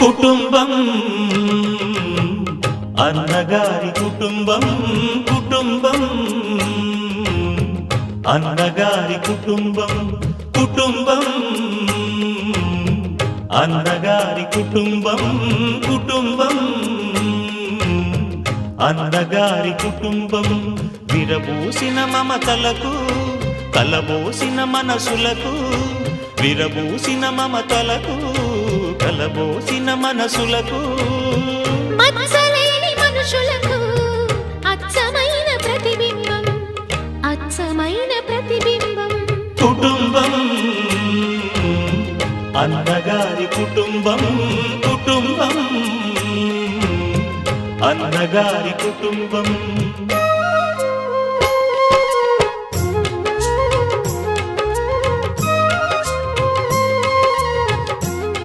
కుటుంబం అన్నగారి కుటుంబం కుటుంబం అన్నగారి కుటుంబం కుటుంబం అన్నగారి కుటుంబం కుటుంబం అన్నగారి కుటుంబం విరబూసిన మమతలకు కలబోసిన మనసులకు విరబూసిన మమతలకు కలబోసిన మనసులకు మచ్చలేని మనుషులకు అచ్చమైన ప్రతిబింబం అచ్చమైన ప్రతిబింబం కుటుంబం అన్నగారి కుటుంబం కుటుంబం అన్నగారి కుటుంబం